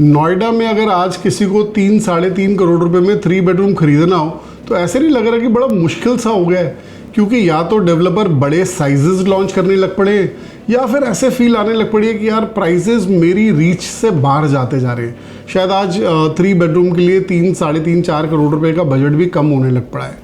नोएडा में अगर आज किसी को 3-3.5 करोड़ रुपए में 3 बेडरूम खरीदना हो तो ऐसे नहीं लग रहा कि बड़ा मुश्किल सा हो गया है, क्योंकि या तो डेवलपर बड़े साइजेस लॉन्च करने लग पड़े या फिर ऐसे फील आने लग पड़ी है कि यार प्राइसेस मेरी रीच से बाहर जाते जा रहे हैं। शायद आज 3 बेडरूम के लिए 3-3.5-4 करोड़ रुपए का बजट भी कम होने लग पड़ा है।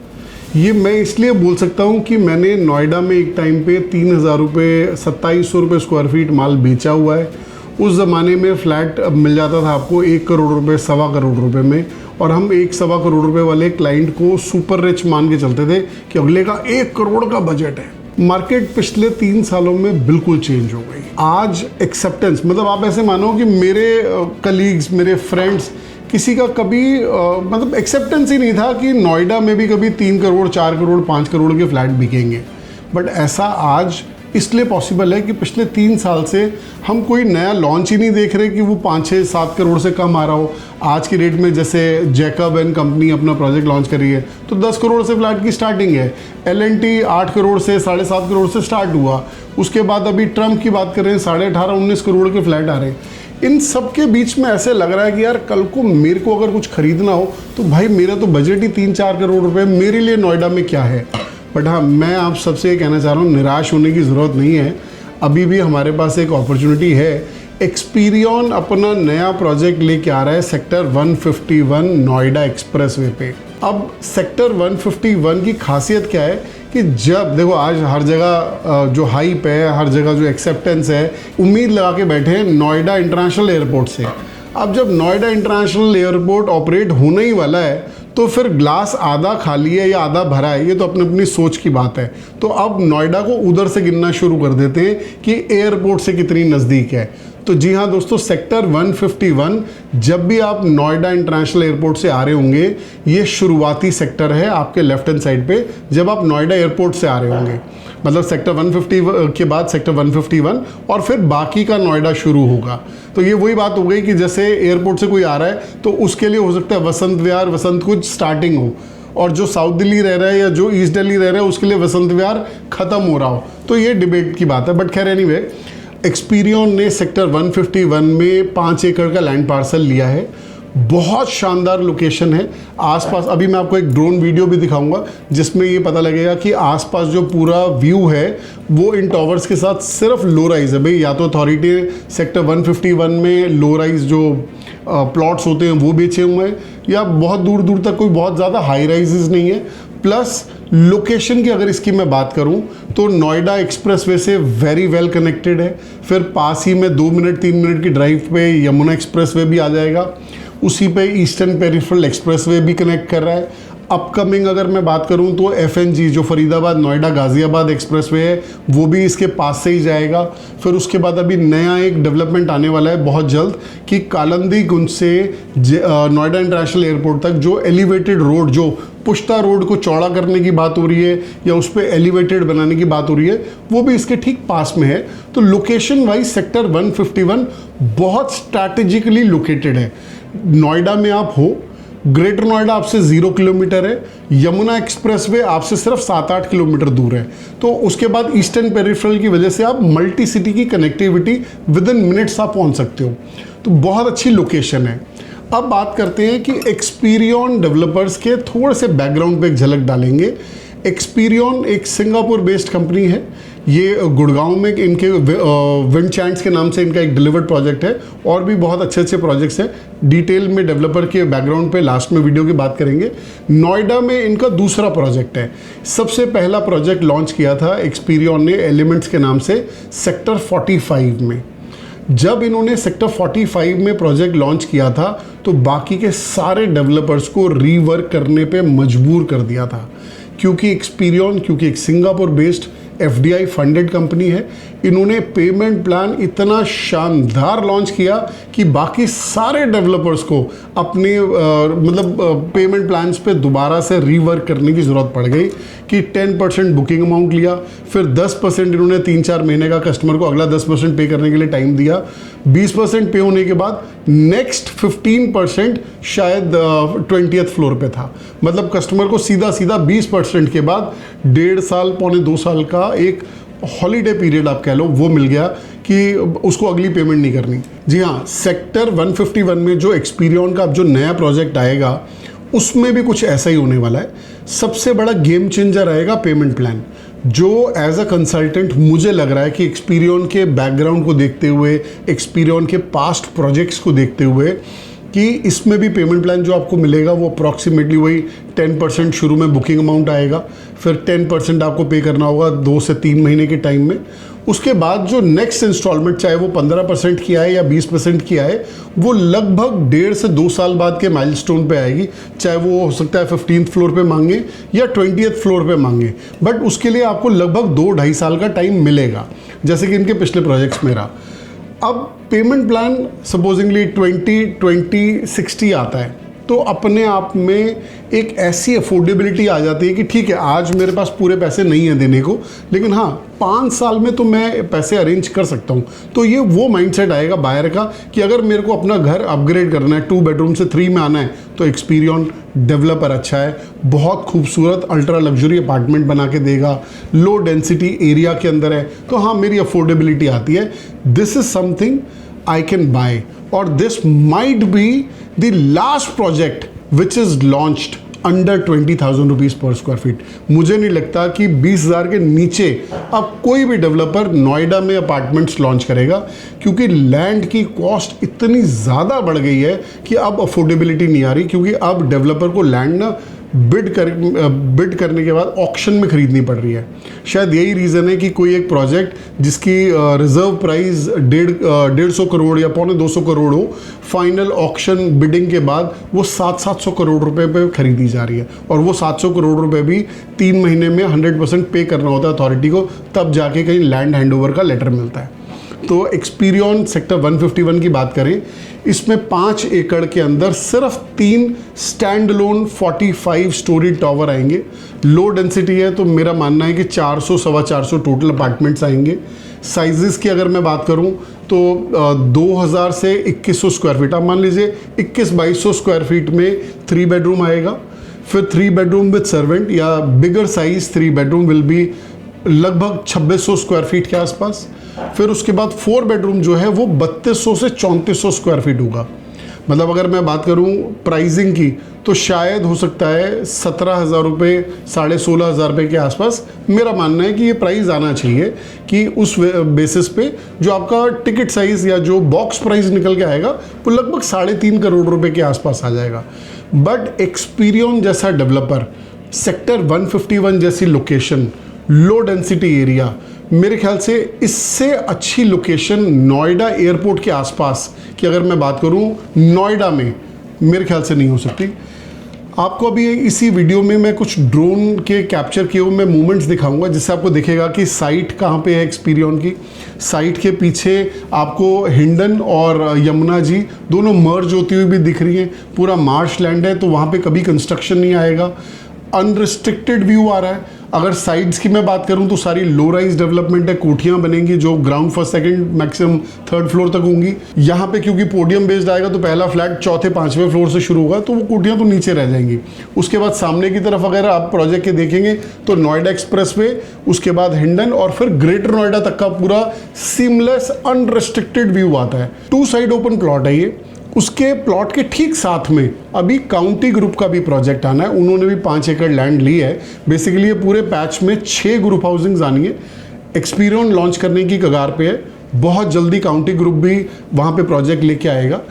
ये मैं इसलिए बोल सकता हूँ कि मैंने नोएडा में एक टाइम पे 3,000 रुपये 2700 रुपये स्क्वायर फीट माल बेचा हुआ है। उस ज़माने में फ्लैट मिल जाता था आपको 1 करोड़ रुपये 1.25 करोड़ रुपये में, और हम 1-1.25 करोड़ रुपये वाले क्लाइंट को सुपर रिच मान के चलते थे कि अगले का 1 करोड़ का बजट है। मार्केट पिछले 3 सालों में बिल्कुल चेंज हो गई। आज एक्सेप्टेंस, मतलब आप ऐसे मानो कि मेरे कलीग्स, मेरे फ्रेंड्स, किसी का कभी मतलब एक्सेप्टेंस ही नहीं था कि नोएडा में भी कभी 3 करोड़ 4 करोड़ 5 करोड़ के फ्लैट बिकेंगे। बट ऐसा आज इसलिए पॉसिबल है कि पिछले 3 साल से हम कोई नया लॉन्च ही नहीं देख रहे कि वो 5-6-7 करोड़ से कम आ रहा हो। आज की डेट में जैसे जैकब एंड कंपनी अपना प्रोजेक्ट लॉन्च कर रही है तो 10 करोड़ से फ्लैट की स्टार्टिंग है। L&T 8 करोड़ से 7.5 करोड़ से स्टार्ट हुआ। उसके बाद अभी ट्रम्प की बात कर रहे हैं 18.5-19 करोड़ के फ्लैट आ रहे हैं। इन सब के बीच में ऐसे लग रहा है कि यार कल को मेरे को अगर कुछ खरीदना हो तो भाई मेरा तो बजट ही 3-4 करोड़ रुपए, मेरे लिए नोएडा में क्या है। बट हाँ, मैं आप सबसे ये कहना चाह रहा हूँ, निराश होने की ज़रूरत नहीं है। अभी भी हमारे पास एक अपॉर्चुनिटी है। एक्सपीरियन अपना नया प्रोजेक्ट लेके आ रहा है सेक्टर 151 नोएडा एक्सप्रेसवे पे। अब सेक्टर 151 की खासियत क्या है कि जब देखो आज हर जगह जो हाइप है, हर जगह जो एक्सेप्टेंस है, उम्मीद लगा के बैठे हैं नोएडा इंटरनेशनल एयरपोर्ट से। अब जब नोएडा इंटरनेशनल एयरपोर्ट ऑपरेट होने ही वाला है तो फिर ग्लास आधा खाली है या आधा भरा है, ये तो अपनी अपनी सोच की बात है। तो अब नोएडा को उधर से गिनना शुरू कर देते हैं कि एयरपोर्ट से कितनी नज़दीक है। तो जी हाँ दोस्तों, सेक्टर 151 जब भी आप नोएडा इंटरनेशनल एयरपोर्ट से आ रहे होंगे, ये शुरुआती सेक्टर है आपके लेफ्ट हैंड साइड पे जब आप नोएडा एयरपोर्ट से आ रहे होंगे। मतलब सेक्टर 150 के बाद सेक्टर 151 और फिर बाकी का नोएडा शुरू होगा। तो ये वही बात हो गई कि जैसे एयरपोर्ट से कोई आ रहा है तो उसके लिए हो सकता है वसंत विहार, वसंत कुछ स्टार्टिंग हो, और जो साउथ दिल्ली रह रहा है या जो ईस्ट दिल्ली रह रहा है उसके लिए वसंत विहार ख़त्म हो रहा हो। तो ये डिबेट की बात है। बट खैर एनीवे, एक्सपीरियन ने सेक्टर 151 में 5 एकड़ का लैंड पार्सल लिया है। बहुत शानदार लोकेशन है। आसपास अभी मैं आपको एक ड्रोन वीडियो भी दिखाऊंगा जिसमें ये पता लगेगा कि आसपास जो पूरा व्यू है वो इन टावर्स के साथ सिर्फ लो राइज है। भाई या तो अथॉरिटी सेक्टर 151 में लो राइज जो प्लॉट्स होते हैं वो बेचे हुए हैं, या बहुत दूर दूर तक कोई बहुत ज़्यादा हाई राइजेस नहीं है। प्लस लोकेशन की अगर इसकी मैं बात करूं तो नोएडा एक्सप्रेसवे से वेरी वेल कनेक्टेड है। फिर पास ही में 2 मिनट 3 मिनट की ड्राइव पे यमुना एक्सप्रेसवे भी आ जाएगा। उसी पे ईस्टर्न पेरिफेरल एक्सप्रेसवे भी कनेक्ट कर रहा है। अपकमिंग अगर मैं बात करूं तो FNG जो फरीदाबाद नोएडा गाज़ियाबाद एक्सप्रेसवे है वो भी इसके पास से ही जाएगा। फिर उसके बाद अभी नया एक डेवलपमेंट आने वाला है बहुत जल्द कि कालंदी गुंज से नोएडा इंटरनेशनल एयरपोर्ट तक जो एलिवेटेड रोड, जो पुश्ता रोड को चौड़ा करने की बात हो रही है या उस पर एलिवेटेड बनाने की बात हो रही है, वो भी इसके ठीक पास में है। तो लोकेशन वाइज सेक्टर 151 बहुत स्ट्रैटेजिकली लोकेटेड है। नोएडा में आप हो, ग्रेटर नोएडा आपसे 0 किलोमीटर है, यमुना एक्सप्रेसवे आपसे सिर्फ 7-8 किलोमीटर दूर है। तो उसके बाद ईस्टर्न पेरिफेरल की वजह से आप मल्टी सिटी की कनेक्टिविटी विद इन मिनट्स आप पहुंच सकते हो। तो बहुत अच्छी लोकेशन है। अब बात करते हैं कि एक्सपीरियन डेवलपर्स के थोड़े से बैकग्राउंड पे एक झलक डालेंगे। एक्सपीरियन एक सिंगापुर बेस्ड कंपनी है। ये गुड़गांव में इनके विंडचाइंट्स के नाम से इनका एक डिलीवर्ड प्रोजेक्ट है, और भी बहुत अच्छे अच्छे प्रोजेक्ट्स हैं। डिटेल में डेवलपर के बैकग्राउंड पे लास्ट में वीडियो की बात करेंगे। नोएडा में इनका दूसरा प्रोजेक्ट है। सबसे पहला प्रोजेक्ट लॉन्च किया था एक्सपीरियन ने एलिमेंट्स के नाम से सेक्टर 45 में। जब इन्होंने सेक्टर 45 में प्रोजेक्ट लॉन्च किया था तो बाकी के सारे डेवलपर्स को रीवर्क करने पे मजबूर कर दिया था, क्योंकि एक्सपीरियन एक Singapore based FDI funded company है। इन्होंने पेमेंट प्लान इतना शानदार लॉन्च किया कि बाकी सारे डेवलपर्स को अपने पेमेंट प्लान्स पे दोबारा से रीवर्क करने की ज़रूरत पड़ गई कि 10% बुकिंग अमाउंट लिया, फिर 10% इन्होंने 3-4 महीने का कस्टमर को अगला 10% पे करने के लिए टाइम दिया। 20% पे होने के बाद नेक्स्ट 15% शायद 20th फ्लोर पे था। मतलब कस्टमर को सीधा 20% के बाद 1.5 साल 1.25 साल का एक हॉलीडे पीरियड आप कह लो वो मिल गया कि उसको अगली पेमेंट नहीं करनी। जी हाँ, सेक्टर 151 में जो एक्सपीरियन का अब जो नया प्रोजेक्ट आएगा उसमें भी कुछ ऐसा ही होने वाला है। सबसे बड़ा गेम चेंजर आएगा पेमेंट प्लान, जो एज अ कंसल्टेंट मुझे लग रहा है कि एक्सपीरियन के बैकग्राउंड को देखते हुए, एक्सपीरियन के पास्ट प्रोजेक्ट्स को देखते हुए, कि इसमें भी पेमेंट प्लान जो आपको मिलेगा वो अप्रॉक्सीमेटली वही 10% शुरू में बुकिंग अमाउंट आएगा, फिर 10% आपको पे करना होगा 2 से 3 महीने के टाइम में। उसके बाद जो नेक्स्ट इंस्टॉलमेंट, चाहे वो 15% की आए या 20% की आए, वो लगभग 1.5 से 2 साल बाद के माइलस्टोन पे आएगी। चाहे वो हो सकता है 15th फ्लोर पे मांगे या 20th फ्लोर पे मांगे, बट उसके लिए आपको लगभग 2-2.5 साल का टाइम मिलेगा, जैसे कि इनके पिछले प्रोजेक्ट्स में रहा। अब पेमेंट प्लान सपोजिंगली 20-20-60 आता है, तो अपने आप में एक ऐसी अफोर्डेबिलिटी आ जाती है कि ठीक है, आज मेरे पास पूरे पैसे नहीं हैं देने को, लेकिन हाँ 5 साल में तो मैं पैसे अरेंज कर सकता हूँ। तो ये वो माइंडसेट आएगा बायर का कि अगर मेरे को अपना घर अपग्रेड करना है, 2 बेडरूम से 3 में आना है, तो एक्सपीरियन डेवलपर अच्छा है, बहुत खूबसूरत अल्ट्रा लग्जरी अपार्टमेंट बना के देगा, लो डेंसिटी एरिया के अंदर है, तो हाँ मेरी अफोर्डेबिलिटी आती है। This is something I can buy, और this might be the last project which is launched under 20,000 rupees पर स्क्वायर फीट। मुझे नहीं लगता कि 20,000 के नीचे अब कोई भी डेवलपर नोएडा में अपार्टमेंट्स लॉन्च करेगा, क्योंकि लैंड की कॉस्ट इतनी ज़्यादा बढ़ गई है कि अब अफोर्डेबिलिटी नहीं आ रही, क्योंकि अब डेवलपर को लैंड ना बिड करने के बाद ऑक्शन में खरीदनी पड़ रही है। शायद यही रीज़न है कि कोई एक प्रोजेक्ट जिसकी रिजर्व प्राइस 150 करोड़ या 250 करोड़ हो, फाइनल ऑक्शन बिडिंग के बाद वो 700 करोड़ रुपए पे खरीदी जा रही है, और वो 700 करोड़ रुपए भी 3 महीने में 100% पे करना होता है अथॉरिटी को, तब जाके कहीं लैंड हैंडओवर का लेटर मिलता है। तो एक्सपीरियन सेक्टर 151 की बात करें, इसमें 5 एकड़ के अंदर सिर्फ 3 स्टैंड लोन 45 स्टोरी टावर आएंगे। लो डेंसिटी है, तो मेरा मानना है कि 400-425 टोटल अपार्टमेंट्स आएंगे। साइजेस की अगर मैं बात करूं तो 2000 से 2100 स्क्वायर फीट, आप मान लीजिए 21-2200 स्क्वायर फीट में 3 बेडरूम आएगा, फिर 3 बेडरूम विद सर्वेंट या bigger size 3 bedroom will be लगभग 2600 स्क्वायर फीट के आसपास। फिर उसके बाद 4 बेडरूम जो है वो 3200 से 3400 स्क्वायर फीट होगा। मतलब अगर मैं बात करूं प्राइसिंग की, तो शायद हो सकता है 17,000 रुपये, 16,500 रुपये के आसपास मेरा मानना है कि ये प्राइस आना चाहिए, कि उस बेसिस पे जो आपका टिकट साइज़ या जो बॉक्स प्राइस निकल के आएगा वो लगभग 3.5 करोड़ रुपए के आसपास आ जाएगा। बट एक्सपीरियन जैसा डेवलपर, सेक्टर 151 जैसी लोकेशन, लो डेंसिटी एरिया, मेरे ख्याल से इससे अच्छी लोकेशन नोएडा एयरपोर्ट के आसपास की अगर मैं बात करूं नोएडा में, मेरे ख्याल से नहीं हो सकती। आपको अभी इसी वीडियो में मैं कुछ ड्रोन के कैप्चर किए हुए मैं मूवमेंट्स दिखाऊंगा, जिससे आपको दिखेगा कि साइट कहाँ पे है एक्सपीरियन की। साइट के पीछे आपको हिंडन और यमुना जी दोनों मर्ज होती हुई भी दिख रही हैं। पूरा मार्श लैंड है, तो वहाँ पे कभी कंस्ट्रक्शन नहीं आएगा, अनरिस्ट्रिक्टेड व्यू आ रहा है। अगर साइड्स की मैं बात करूं तो सारी लो राइज डेवलपमेंट है, कोठियां बनेंगी जो ground, first, second, maximum 3rd floor तक होंगी। यहाँ पे क्योंकि पोडियम बेस्ड आएगा तो पहला फ्लैट 4थे-5वें फ्लोर से शुरू होगा, तो वो कोठियां तो नीचे रह जाएंगी। उसके बाद सामने की तरफ अगर आप प्रोजेक्ट के देखेंगे तो नोएडा एक्सप्रेस वे, उसके बाद हिंडन, और फिर ग्रेटर नोएडा तक का पूरा सीमलेस अनरिस्ट्रिक्टेड व्यू आता है। 2 साइड ओपन प्लॉट है ये। उसके प्लॉट के ठीक साथ में अभी काउंटी ग्रुप का भी प्रोजेक्ट आना है, उन्होंने भी 5 एकड़ लैंड ली है। बेसिकली ये पूरे पैच में 6 ग्रुप हाउसिंग्स आनी है। एक्सपीरियन लॉन्च करने की कगार पे है, बहुत जल्दी काउंटी ग्रुप भी वहाँ पे प्रोजेक्ट लेके आएगा।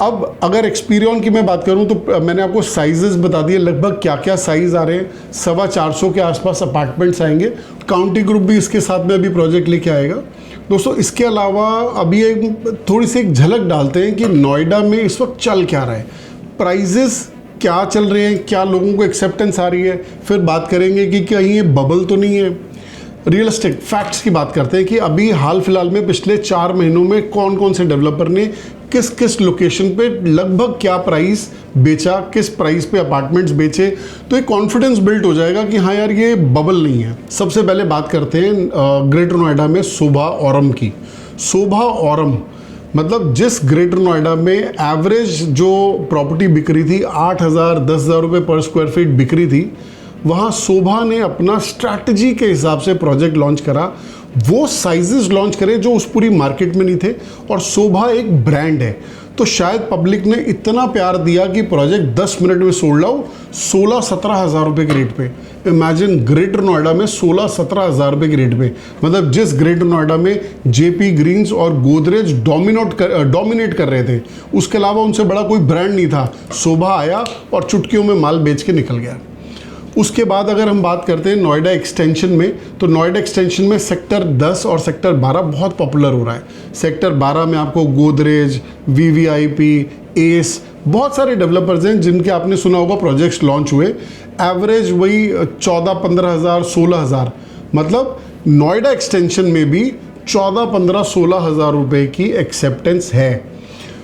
अब अगर एक्सपीरियन की मैं बात करूं तो मैंने आपको साइजेस बता दिए, लगभग क्या क्या साइज आ रहे हैं। 425 के आसपास अपार्टमेंट्स आएंगे। काउंटी ग्रुप भी इसके साथ में अभी प्रोजेक्ट लेके आएगा। दोस्तों इसके अलावा अभी एक थोड़ी सी एक झलक डालते हैं कि नोएडा में इस वक्त चल क्या रहा है, प्राइजेस क्या चल रहे हैं, क्या लोगों को एक्सेप्टेंस आ रही है। फिर बात करेंगे कि कहीं ये बबल तो नहीं है। रियलिस्टिक फैक्ट्स की बात करते हैं कि अभी हाल फिलहाल में पिछले 4 महीनों में कौन कौन से डेवलपर ने किस किस लोकेशन पे लगभग क्या प्राइस बेचा, किस प्राइस पे अपार्टमेंट्स बेचे, तो एक कॉन्फिडेंस बिल्ड हो जाएगा कि हाँ यार ये बबल नहीं है। सबसे पहले बात करते हैं ग्रेटर नोएडा में शोभा औरम की। शोभा औरम मतलब जिस ग्रेटर नोएडा में एवरेज जो प्रॉपर्टी बिक रही थी 8,000-10,000 रुपये पर स्क्वायर फीट बिक रही थी, वहाँ शोभा ने अपना स्ट्रैटेजी के हिसाब से प्रोजेक्ट लॉन्च करा। वो साइजेस लॉन्च करे जो उस पूरी मार्केट में नहीं थे, और शोभा एक ब्रांड है, तो शायद पब्लिक ने इतना प्यार दिया कि प्रोजेक्ट 10 मिनट में सोल्ड आउट 16-17 हज़ार रुपये के रेट पे। इमेजिन ग्रेटर नोएडा में 16-17 हज़ार रुपये के रेट पे, मतलब जिस ग्रेटर नोएडा में जेपी ग्रीन्स और गोदरेज डोमिनेट कर रहे थे, उसके अलावा उनसे बड़ा कोई ब्रांड नहीं था, शोभा आया और चुटकियों में माल बेच के निकल गया। उसके बाद अगर हम बात करते हैं नोएडा एक्सटेंशन में, तो नोएडा एक्सटेंशन में सेक्टर 10 और सेक्टर 12 बहुत पॉपुलर हो रहा है। सेक्टर 12 में आपको गोदरेज, वीवीआईपी, एस, बहुत सारे डेवलपर्स हैं जिनके आपने सुना होगा प्रोजेक्ट्स लॉन्च हुए। एवरेज वही 14-15 हज़ार, 16 हज़ार, मतलब नोएडा एक्सटेंशन में भी 14-15-16 हज़ार रुपये की एक्सेप्टेंस है।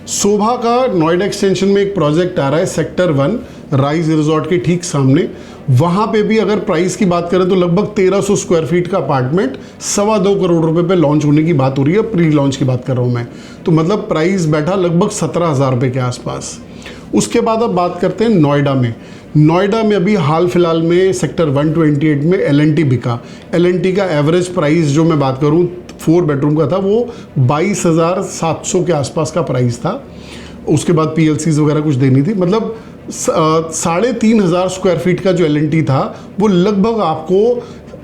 शोभा का नोएडा एक्सटेंशन में एक प्रोजेक्ट आ रहा है सेक्टर 1 राइज रिजॉर्ट के ठीक सामने। वहाँ पे भी अगर प्राइस की बात करें तो लगभग 1300 स्क्वायर फीट का अपार्टमेंट 2.25 करोड़ रुपए पे लॉन्च होने की बात हो रही है, प्री लॉन्च की बात कर रहा हूँ मैं। तो मतलब प्राइस बैठा लगभग 17,000 रुपये के आसपास। उसके बाद अब बात करते हैं नोएडा में। नोएडा में अभी हाल फिलहाल में सेक्टर 128 में LNT बिका। LNT का एवरेज प्राइस जो मैं बात करूँ 4 बेडरूम का था, वो 22,700 के आसपास का प्राइस था। उसके बाद PLCs वगैरह कुछ देनी थी, मतलब 3,500 स्क्वायर फीट का जो LNT था वो लगभग आपको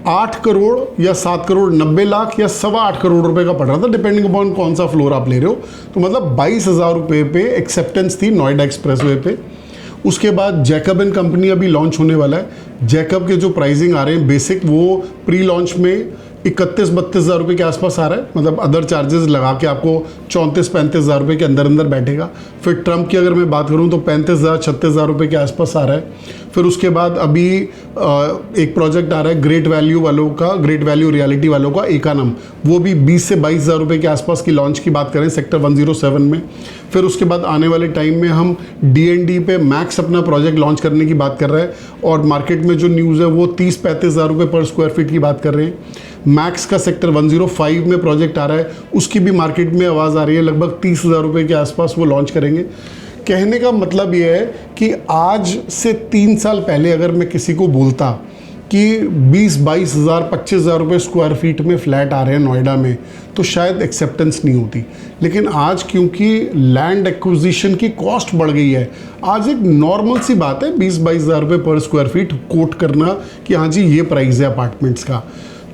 8 करोड़ या 7 करोड़ 90 लाख या 8.25 करोड़ रुपए का पड़ रहा था, डिपेंडिंग अपॉन कौन सा फ्लोर आप ले रहे हो। तो मतलब 22,000 रुपये पे एक्सेप्टेंस थी नोएडा एक्सप्रेसवे पे। उसके बाद जैकब एंड कंपनी अभी लॉन्च होने वाला है। जैकब के जो प्राइसिंग आ रहे हैं बेसिक, वो प्री लॉन्च में 31-32 हज़ार रुपये के आसपास आ रहा है, मतलब अदर चार्जेस लगा के आपको 34-35 हज़ार रुपये के अंदर बैठेगा। फिर ट्रम्प की अगर मैं बात करूं तो 35,000-36 हज़ार रुपये के आसपास आ रहा है। फिर उसके बाद अभी एक प्रोजेक्ट आ रहा है ग्रेट वैल्यू वालों का, ग्रेट वैल्यू रियलिटी वालों का, एकानम, वो भी 20 से 22 हज़ार रुपये के आसपास की लॉन्च की बात करें सेक्टर 107 में। फिर उसके बाद आने वाले टाइम में हम DND पे मैक्स अपना प्रोजेक्ट लॉन्च करने की बात कर रहे हैं, और मार्केट में जो न्यूज़ है वो 30-35 हज़ार रुपये पर स्क्वायर फीट की बात कर रहे हैं। मैक्स का सेक्टर 105 में प्रोजेक्ट आ रहा है, उसकी भी मार्केट में आवाज़ आ रही है, लगभग 30 हज़ार रुपये के आसपास वो लॉन्च करेंगे। कहने का मतलब ये है कि आज से 3 साल पहले अगर मैं किसी को बोलता कि 20-22 हज़ार 25 हज़ार रुपये स्क्वायर फीट में फ्लैट आ रहे हैं नोएडा में, तो शायद एक्सेप्टेंस नहीं होती। लेकिन आज क्योंकि लैंड एक्विजिशन की कॉस्ट बढ़ गई है, आज एक नॉर्मल सी बात है 20-22 हज़ार रुपये पर स्क्वायर फीट कोट करना कि हाँ जी ये प्राइस है अपार्टमेंट्स का।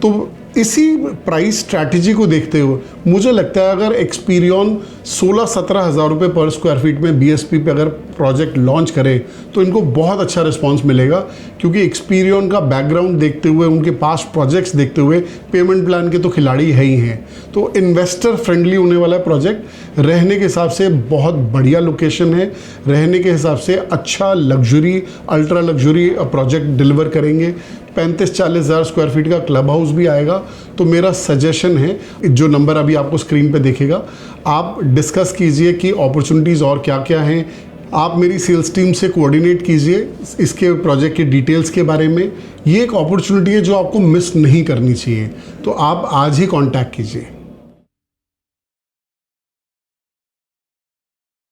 तो इसी प्राइस स्ट्रैटेजी को देखते हुए मुझे लगता है अगर एक्सपीरियन 16-17 हज़ार रुपये पर स्क्वायर फीट में BSP पे अगर प्रोजेक्ट लॉन्च करे तो इनको बहुत अच्छा रिस्पांस मिलेगा, क्योंकि एक्सपीरियन का बैकग्राउंड देखते हुए, उनके पास प्रोजेक्ट्स देखते हुए, पेमेंट प्लान के तो खिलाड़ी है ही हैं। तो इन्वेस्टर फ्रेंडली होने वाला प्रोजेक्ट, रहने के हिसाब से बहुत बढ़िया लोकेशन है, रहने के हिसाब से अच्छा luxury, ultra luxury project deliver करेंगे। 35-40 हज़ार स्क्वायर फीट का क्लब हाउस भी आएगा। तो मेरा सजेशन है, जो नंबर अभी आपको स्क्रीन पे दिखेगा, आप डिस्कस कीजिए कि अपॉर्चुनिटीज़ और क्या क्या हैं। आप मेरी सेल्स टीम से कोऑर्डिनेट कीजिए इसके प्रोजेक्ट के डिटेल्स के बारे में। ये एक अपॉर्चुनिटी है जो आपको मिस नहीं करनी चाहिए, तो आप आज ही कांटेक्ट कीजिए।